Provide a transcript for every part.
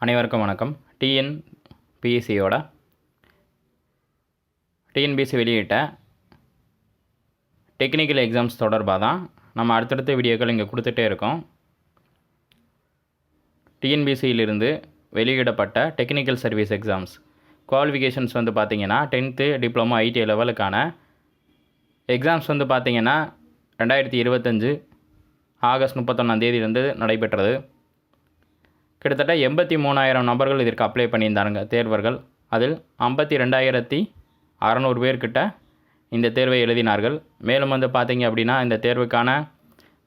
அனைவருக்கும் வணக்கம். டிஎன்பிஎஸ்சி வெளியிட்ட டெக்னிக்கல் எக்ஸாம்ஸ் தொடர்பாக தான் நம்ம அடுத்தடுத்த வீடியோக்கள் இங்கே கொடுத்துட்டே இருக்கோம். டிஎன்பிஎஸ்சியிலிருந்து வெளியிடப்பட்ட டெக்னிக்கல் சர்வீஸ் எக்ஸாம்ஸ் குவாலிஃபிகேஷன்ஸ் பார்த்திங்கன்னா 10th டிப்ளமோ ஐடி லெவலுக்கான எக்ஸாம்ஸ் பார்த்திங்கன்னா 2025 ஆகஸ்ட் 31 நடைபெற்றது. கிட்டத்தட்ட 83,000 நபர்கள் இதற்கு அப்ளை பண்ணியிருந்தாங்க தேர்வர்கள். அதில் 52,600 பேர்கிட்ட இந்த தேர்வை எழுதினார்கள். மேலும் பார்த்திங்க அப்படின்னா இந்த தேர்வுக்கான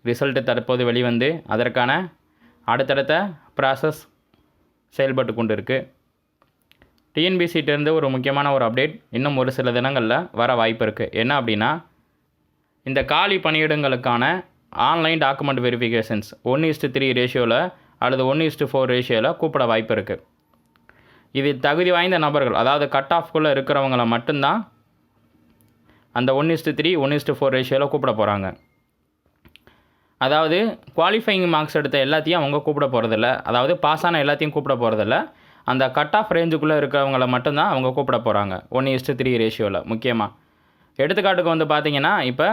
ரிசல்ட்டு தற்போது வெளிவந்து அதற்கான அடுத்தடுத்த ப்ராசஸ் செயல்பட்டு கொண்டு இருக்குது. டிஎன்பிஎஸ்சிட்டேருந்து ஒரு முக்கியமான ஒரு அப்டேட் இன்னும் ஒரு சில தினங்களில் வர வாய்ப்பு இருக்குது. என்ன அப்படின்னா, இந்த காலி பணியிடங்களுக்கான ஆன்லைன் டாக்குமெண்ட் வெரிஃபிகேஷன்ஸ் 1:3 ரேஷியோவில் அல்லது 1:4 ரேஷியோவில் கூப்பிட வாய்ப்பு இருக்குது. இது தகுதி வாய்ந்த நபர்கள், அதாவது கட் ஆஃப்குள்ளே இருக்கிறவங்கள மட்டும்தான் அந்த 1:3 1:4 ரேஷியோவில் கூப்பிட போகிறாங்க. அதாவது குவாலிஃபைங் மார்க்ஸ் எடுத்த எல்லாத்தையும் அவங்க கூப்பிட போகிறதில்ல, அதாவது பாஸ் ஆன எல்லாத்தையும் கூப்பிட போகிறதில்ல. அந்த கட் ஆஃப் ரேஞ்சுக்குள்ளே இருக்கிறவங்கள மட்டும்தான் அவங்க கூப்பிட போகிறாங்க 1:3 ரேஷியோவில். முக்கியமாக எடுத்துக்காட்டுக்கு பார்த்திங்கன்னா, இப்போ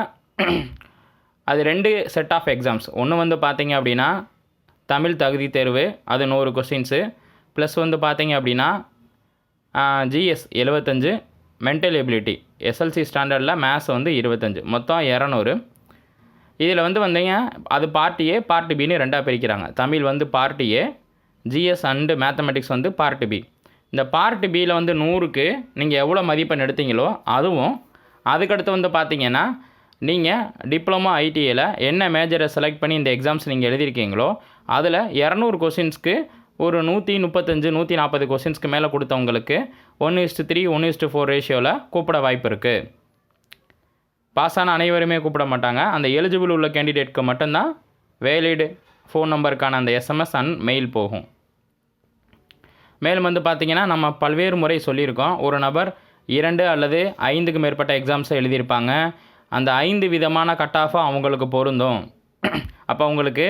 அது 2 செட் ஆஃப் எக்ஸாம்ஸ். ஒன்று பார்த்திங்க அப்படின்னா தமிழ் தகுதி தேர்வு, அது 100 கொஸ்டின்ஸு, ப்ளஸ் பார்த்திங்க அப்படின்னா ஜிஎஸ் 75, மென்டல் எபிலிட்டி எஸ்எல்சி ஸ்டாண்டர்டில் மேத்ஸ் 25, மொத்தம் 200. இதில் வந்தீங்க அது பார்ட் ஏ பார்ட் பின்னு 2ஆக பிரிக்கிறாங்க. Tamil part A, GS and mathematics part B. இந்த பார்ட் பியில் 100க்கு நீங்கள் எவ்வளோ மதிப்பெண் எடுத்தீங்களோ அதுவும், அதுக்கடுத்து பார்த்திங்கன்னா நீங்கள் டிப்ளமோ ஐடிஐயில் என்ன மேஜரை செலக்ட் பண்ணி இந்த எக்ஸாம்ஸ் நீங்கள் எழுதியிருக்கீங்களோ அதில் 200 கொஷின்ஸ்க்கு ஒரு 135 140 கொஷின்ஸ்க்கு மேலே கொடுத்தவங்களுக்கு 1:3 1:4 ரேஷியோவில் கூப்பிட வாய்ப்பு இருக்குது. பாஸான அனைவருமே கூப்பிட மாட்டாங்க. அந்த எலிஜிபிள் உள்ள கேண்டிடேட்க்கு மட்டும்தான் வேலிடு ஃபோன் நம்பருக்கான அந்த எஸ்எம்எஸ் அண்ட் மெயில் போகும். மேலும் பார்த்திங்கன்னா நம்ம பல்வேறு முறை சொல்லியிருக்கோம், ஒரு நபர் 2 அல்லது 5க்கு மேற்பட்ட எக்ஸாம்ஸை எழுதியிருப்பாங்க. அந்த 5 விதமான கட் ஆஃபாக அவங்களுக்கு பொருந்தும். அப்போ அவங்களுக்கு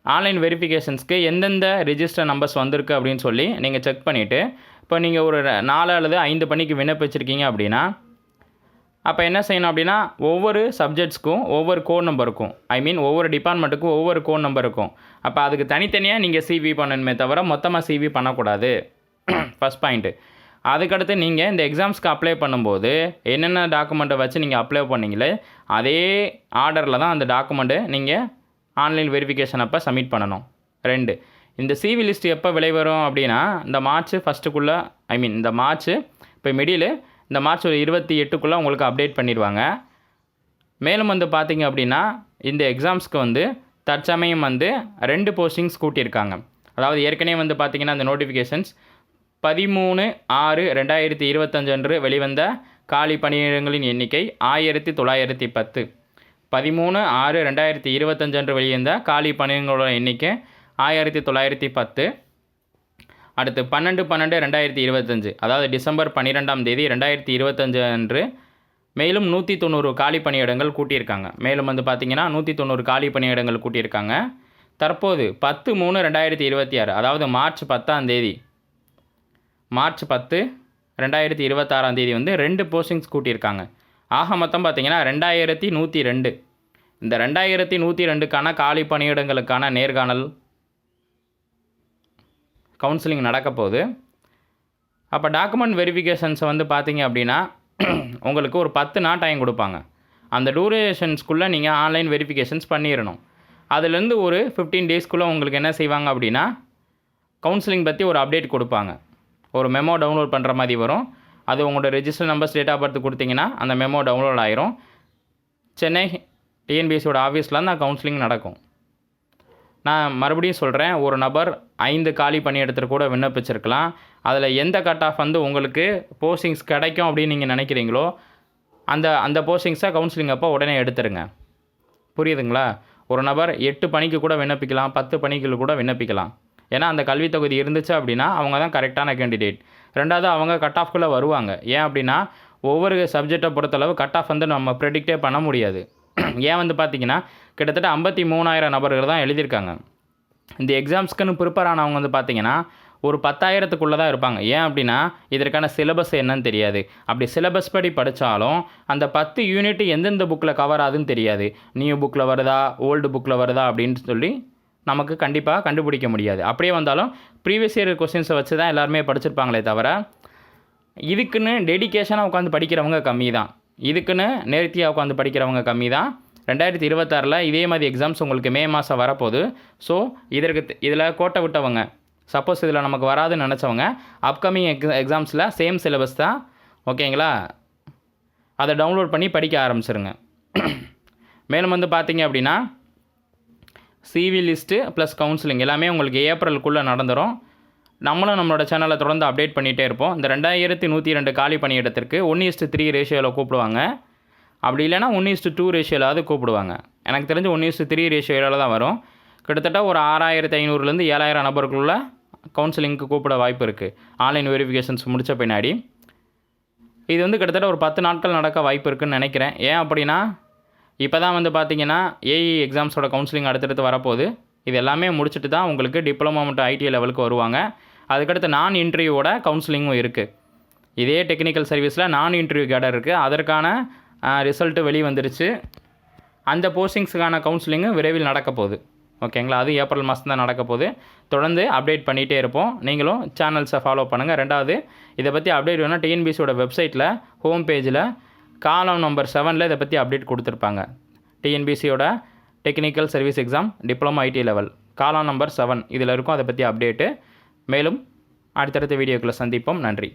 ஆன்லைன் வெரிஃபிகேஷன்ஸ்க்கு எந்தெந்த ரிஜிஸ்டர் நம்பர்ஸ் வந்திருக்கு அப்படின்னு சொல்லி நீங்கள் செக் பண்ணிவிட்டு, இப்போ நீங்கள் ஒரு 4 அல்லது 5 பணிக்கு விண்ணப்பிச்சிருக்கீங்க அப்படின்னா, அப்போ என்ன செய்யணும் அப்படின்னா, ஒவ்வொரு சப்ஜெக்ட்ஸ்க்கும் ஒவ்வொரு கோட் நம்பர் இருக்கும். ஒவ்வொரு டிபார்ட்மெண்ட்டுக்கும் ஒவ்வொரு கோட் நம்பர் இருக்கும். அப்போ அதுக்கு தனித்தனியாக நீங்கள் சிவி பண்ணணுமே தவிர மொத்தமாக சிவி பண்ணக்கூடாது. First point. அதுக்கடுத்து நீங்கள் இந்த எக்ஸாம்ஸ்க்கு அப்ளை பண்ணும்போது என்னென்ன டாக்குமெண்ட்டை வச்சு நீங்கள் அப்ளை பண்ணீங்களே அதே ஆர்டரில் தான் அந்த டாக்குமெண்ட்டு நீங்கள் ஆன்லைன் வெரிஃபிகேஷன் அப்போ சப்மிட் பண்ணணும். 2, இந்த சிவி லிஸ்ட் எப்போ வெளிவரும் அப்படின்னா, இந்த மார்ச் 1 இந்த மார்ச் இப்போ மிடில் இந்த மார்ச் 28 உங்களுக்கு அப்டேட் பண்ணிடுவாங்க. மேலும் பார்த்திங்க அப்படின்னா இந்த எக்ஸாம்ஸ்க்கு தற்சமயம் 2 போஸ்டிங்ஸ் கூட்டியிருக்காங்க. அதாவது ஏற்கனவே பார்த்திங்கன்னா இந்த நோட்டிஃபிகேஷன்ஸ் 13/6/2025 அன்று வெளிவந்த காலி பணியிடங்களின் எண்ணிக்கை 1910. 13/6/2025 அன்று வெளிவந்த காலி பணியிடங்களோட எண்ணிக்கை 1910. அடுத்து 12/12/2025, அதாவது டிசம்பர் 12ஆம் தேதி 2025 அன்று மேலும் 190 காலி பணியிடங்கள் கூட்டியிருக்காங்க. மேலும் பார்த்திங்கன்னா 190 காலி பணியிடங்கள் கூட்டியிருக்காங்க. தற்போது 10/3/2026, அதாவது மார்ச் 10ஆம் தேதி மார்ச் 10, 2026ஆம் தேதி 2 போஸ்டிங்ஸ் கூட்டியிருக்காங்க. ஆக மொத்தம் பார்த்திங்கன்னா 2102. இந்த 2102க்கான காலி பணியிடங்களுக்கான நேர்காணல் கவுன்சிலிங் நடக்க போகுது. அப்போ டாக்குமெண்ட் வெரிஃபிகேஷன்ஸை பார்த்திங்க அப்படின்னா உங்களுக்கு ஒரு 10 நாள் டைம் கொடுப்பாங்க. அந்த டூரேஷன்ஸ்குள்ளே நீங்கள் ஆன்லைன் வெரிஃபிகேஷன்ஸ் பண்ணிடணும். அதுலேருந்து ஒரு 15 டேஸ்க்குள்ளே உங்களுக்கு என்ன செய்வாங்க அப்படின்னா கவுன்சிலிங் பற்றி ஒரு அப்டேட் கொடுப்பாங்க. ஒரு மெமோ டவுன்லோட் பண்ணுற மாதிரி வரும். அது உங்களோட register numbers, date of birth கொடுத்தீங்கன்னா அந்த மெமோ டவுன்லோட் ஆயிரும். சென்னை டிஎன்பிஎஸ்சியோட ஆஃபீஸில் தான் கவுன்சிலிங் நடக்கும். நான் மறுபடியும் சொல்கிறேன், ஒரு நபர் 5 காலி பணியிடத்தில் கூட விண்ணப்பிச்சிருக்கலாம். அதில் எந்த கட் ஆஃப் உங்களுக்கு போஸ்டிங்ஸ் கிடைக்கும் அப்படின்னு நீங்கள் நினைக்கிறீங்களோ அந்த போஸ்டிங்ஸை கவுன்சிலிங் அப்போ உடனே எடுத்துருங்க. புரியுதுங்களா? ஒரு நபர் 8 பணிக்கு கூட விண்ணப்பிக்கலாம், 10 பணிக்கு கூட விண்ணப்பிக்கலாம். ஏன்னா அந்த கல்வித் தொகுதி இருந்துச்சு அப்படின்னா அவங்க தான் கரெக்டான கேண்டிடேட். 2வது அவங்க கட் ஆஃப்குள்ளே வருவாங்க. ஏன் அப்படின்னா ஒவ்வொரு சப்ஜெக்டை பொறுத்தளவு கட் ஆஃப் நம்ம ப்ரெடிக்டே பண்ண முடியாது. ஏன் பார்த்திங்கன்னா கிட்டத்தட்ட 53,000 நபர்கள் தான் எழுதியிருக்காங்க. இந்த எக்ஸாம்ஸ்க்குன்னு ப்ரிப்பேர் ஆனவங்க பார்த்திங்கன்னா ஒரு 10,000க்குள்ளே தான் இருப்பாங்க. ஏன் அப்படின்னா இதற்கான சிலபஸ் என்னன்னு தெரியாது. அப்படி சிலபஸ் படி படித்தாலும் அந்த 10 யூனிட் எந்தெந்த புக்கில் கவர் ஆகுதுன்னு தெரியாது. நியூ புக்கில் வருதா ஓல்டு புக்கில் வருதா அப்படின்னு சொல்லி நமக்கு கண்டிப்பாக கண்டுபிடிக்க முடியாது. அப்படியே வந்தாலும் ப்ரீவியஸ் இயர் கொஸ்டின்ஸை வச்சு தான் எல்லாருமே படிச்சிருப்பாங்களே தவிர இதுக்குன்னு டெடிக்கேஷனாக உட்காந்து படிக்கிறவங்க கம்மி தான். இதுக்குன்னு நேர்த்தியாக உட்காந்து படிக்கிறவங்க கம்மி தான். 2026 இதே மாதிரி எக்ஸாம்ஸ் உங்களுக்கு மே மாதம் வரப்போகுது. ஸோ இதில் கோட்டை விட்டவங்க, சப்போஸ் இதில் நமக்கு வராதுன்னு நினச்சவங்க அப்கமிங் எக்ஸாம்ஸில் சேம் சிலபஸ் தான், ஓகேங்களா? அதை டவுன்லோட் பண்ணி படிக்க ஆரம்பிச்சிருங்க. மேலும் வந்து பார்த்தீங்க அப்படின்னா சிவி லிஸ்ட்டு ப்ளஸ் கவுன்சிலிங் எல்லாமே உங்களுக்கு ஏப்ரலுக்குள்ளே நடந்துடும். நம்மளும் நம்மளோட சேனலை தொடர்ந்து அப்டேட் பண்ணிகிட்டே இருப்போம். இந்த 2102 காலி பணியிடத்திற்கு 1:3 ரேஷியோவில் கூப்பிடுவாங்க. அப்படி இல்லைனா 1:2 ரேஷியோலாவது கூப்பிடுவாங்க. எனக்கு தெரிஞ்சு 1:3 ரேஷியோவில் தான் வரும். கிட்டத்தட்ட ஒரு 6,500லேருந்து 7,000 நபருக்குள்ள கவுன்சிலிங்க்கு கூப்பிட வாய்ப்பு இருக்குது. ஆன்லைன் வெரிஃபிகேஷன்ஸ் முடித்த பின்னாடி இது வந்து கிட்டத்தட்ட ஒரு 10 நாட்கள் நடக்க வாய்ப்பு இருக்குதுன்னு நினைக்கிறேன். ஏன் அப்படின்னா இப்போ தான் வந்து பார்த்திங்கன்னா ஏஇ எக்ஸாம்ஸோட கவுன்சிலிங் அடுத்தடுத்து வரப்போகுது. இது எல்லாமே முடிச்சுட்டு தான் உங்களுக்கு டிப்ளமோ மற்றும் ஐடி லெவலுக்கு வருவாங்க. அதுக்கடுத்து நான் இன்டர்வியூவோட கவுன்சிலிங்கும் இருக்குது. இதே டெக்னிக்கல் சர்வீஸில் நான் இன்டர்வியூ கேடர் இருக்குது. அதற்கான ரிசல்ட்டு வெளி வந்துருச்சு. அந்த போஸ்டிங்ஸுக்கான கவுன்சிலிங்கும் விரைவில் நடக்க போகுது, ஓகேங்களா? அது ஏப்ரல் மாதம் தான் நடக்க போகுது. தொடர்ந்து அப்டேட் பண்ணிகிட்டே இருப்போம். நீங்களும் சேனல்ஸை ஃபாலோ பண்ணுங்கள். ரெண்டாவது இதை பற்றி அப்டேட் வேணால் டிஎன்பிசியோட வெப்சைட்டில் ஹோம் பேஜில் காலம் நம்பர் 7 இதை பற்றி அப்டேட் கொடுத்துருப்பாங்க. டிஎன்பிசியோட technical service exam diploma IT level காலம் நம்பர் 7 இதில் இருக்கும். அதை பற்றி அப்டேட்டு. மேலும் அடுத்தடுத்த வீடியோக்களை சந்திப்போம். நன்றி.